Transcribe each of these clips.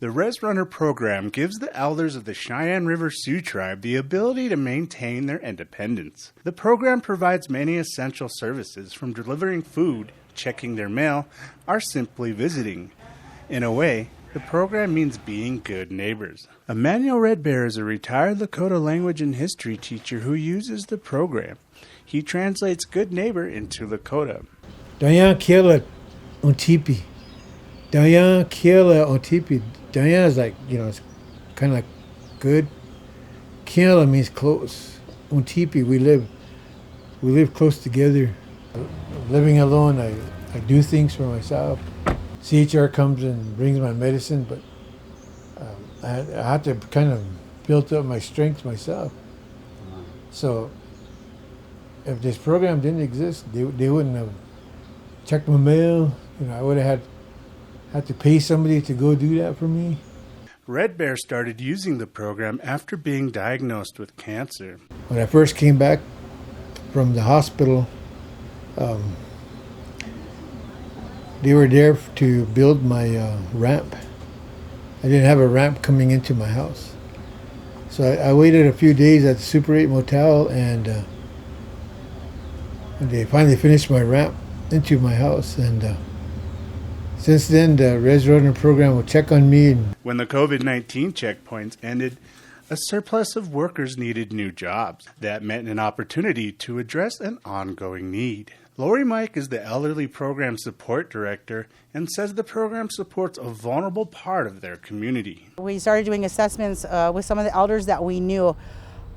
The Res Runner program gives the elders of the Cheyenne River Sioux tribe the ability to maintain their independence. The program provides many essential services, from delivering food, checking their mail, or simply visiting. In a way, the program means being good neighbors. Emmanuel Redbear is a retired Lakota language and history teacher who uses the program. He translates good neighbor into Lakota. Dayan Kela Ontipi. Dayan Kela Ontipi. Dayan is like, it's kind of like good. Kela means close. Ontipi, we live close together. Living alone, I do things for myself. CHR comes and brings my medicine, but I had to kind of build up my strength myself. So if this program didn't exist, they wouldn't have checked my mail. I would have had to pay somebody to go do that for me. Red Bear started using the program after being diagnosed with cancer. When I first came back from the hospital, they were there to build my ramp. I didn't have a ramp coming into my house. So I waited a few days at the Super 8 motel, and they finally finished my ramp into my house. And since then, the Res Runner program will check on me. When the COVID-19 checkpoints ended, a surplus of workers needed new jobs. That meant an opportunity to address an ongoing need. Lori Mike is the Elderly Program Support Director and says the program supports a vulnerable part of their community. We started doing assessments with some of the elders that we knew,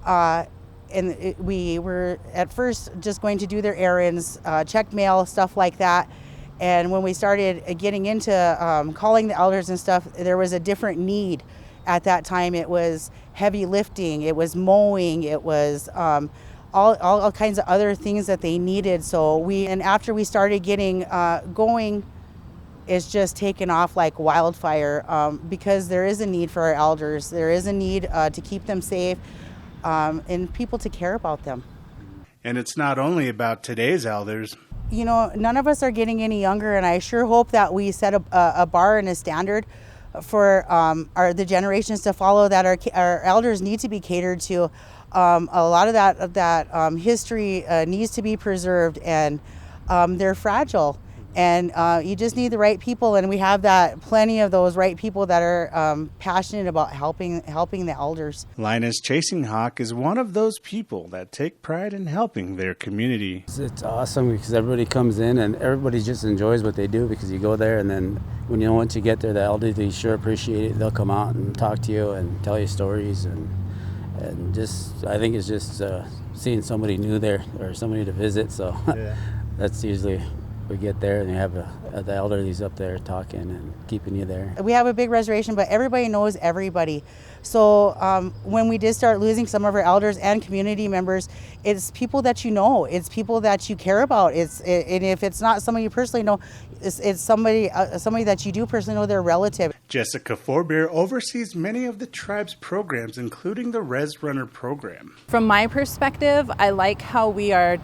and we were at first just going to do their errands, check mail, stuff like that. And when we started getting into calling the elders and stuff, there was a different need. At that time, it was heavy lifting, it was mowing, it was all kinds of other things that they needed. And after we started getting going, it's just taken off like wildfire, because there is a need for our elders. There is a need to keep them safe, and people to care about them. And it's not only about today's elders. None of us are getting any younger, and I sure hope that we set a bar and a standard for the generations to follow, that our elders need to be catered to. A lot of that history needs to be preserved, and they're fragile, and you just need the right people, and we have plenty of those right people that are passionate about helping the elders. Linus Chasing Hawk is one of those people that take pride in helping their community. It's awesome because everybody comes in and everybody just enjoys what they do, because you go there, and then once you get there, the elderly sure appreciate it. They'll come out and talk to you and tell you stories, and just, I think it's just seeing somebody new there or somebody to visit. So yeah. That's usually, we get there and you have the elderlies up there talking and keeping you there. We have a big reservation, but everybody knows everybody. So when we did start losing some of our elders and community members, it's people that you know, it's people that you care about. And if it's not somebody you personally know, it's somebody that you do personally know, their relative. Jessica Forbear oversees many of the tribe's programs, including the Res Runner program. From my perspective, I like how we are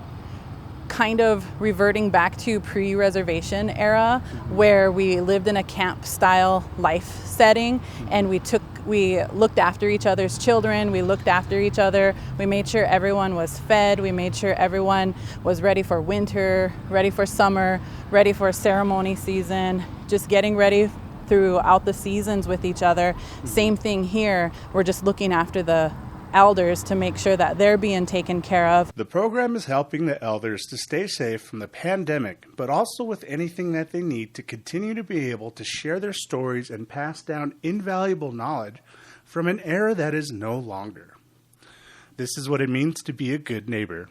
kind of reverting back to pre-reservation era, where we lived in a camp style life setting, and we looked after each other's children, we looked after each other, we made sure everyone was fed, we made sure everyone was ready for winter, ready for summer, ready for ceremony season, just getting ready throughout the seasons with each other. Same thing here, we're just looking after the elders to make sure that they're being taken care of. The program is helping the elders to stay safe from the pandemic, but also with anything that they need to continue to be able to share their stories and pass down invaluable knowledge from an era that is no longer. This is what it means to be a good neighbor.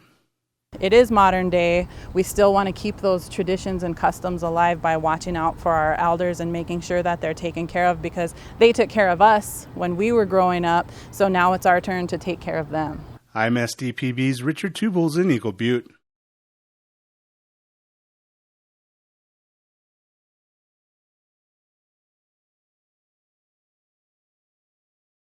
It is modern day. We still want to keep those traditions and customs alive by watching out for our elders and making sure that they're taken care of, because they took care of us when we were growing up, so now it's our turn to take care of them. I'm SDPB's Richard Tubles in Eagle Butte.